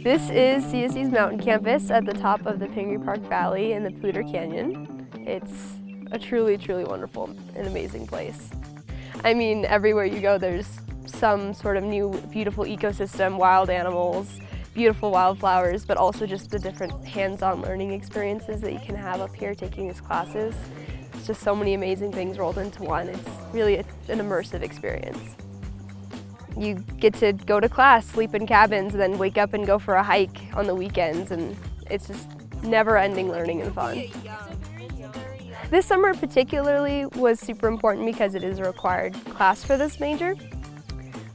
This is CSU's mountain campus at the top of the Pingree Park Valley in the Poudre Canyon. It's a truly, truly wonderful and amazing place. I mean, everywhere you go there's some sort of new beautiful ecosystem, wild animals, beautiful wildflowers, but also just the different hands-on learning experiences that you can have up here taking these classes. It's just so many amazing things rolled into one. It's really an immersive experience. You get to go to class, sleep in cabins, then wake up and go for a hike on the weekends, and it's just never-ending learning and fun. This summer particularly was super important because it is a required class for this major,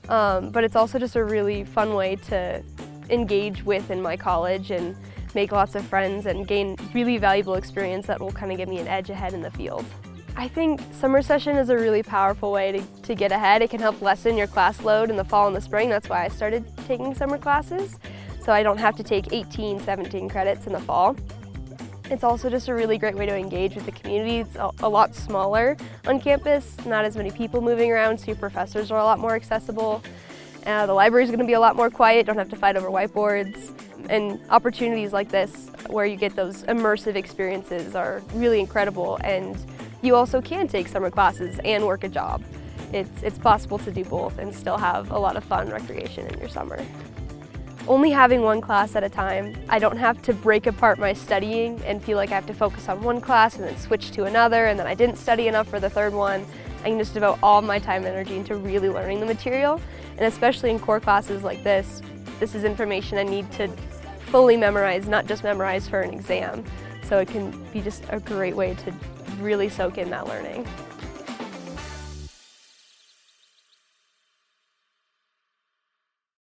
but it's also just a really fun way to engage with in my college and make lots of friends and gain really valuable experience that will kind of give me an edge ahead in the field. I think summer session is a really powerful way to get ahead. It can help lessen your class load in the fall and the spring. That's why I started taking summer classes, so I don't have to take 18, 17 credits in the fall. It's also just a really great way to engage with the community. It's a lot smaller on campus, not as many people moving around, so your professors are a lot more accessible. The library is going to be a lot more quiet, don't have to fight over whiteboards. And opportunities like this, where you get those immersive experiences, are really incredible. And you also can take summer classes and work a job. It's possible to do both and still have a lot of fun recreation in your summer. Only having one class at a time, I don't have to break apart my studying and feel like I have to focus on one class and then switch to another, and then I didn't study enough for the third one. I can just devote all of my time and energy into really learning the material. And especially in core classes like this is information I need to fully memorize, not just memorize for an exam. So it can be just a great way to really soak in that learning.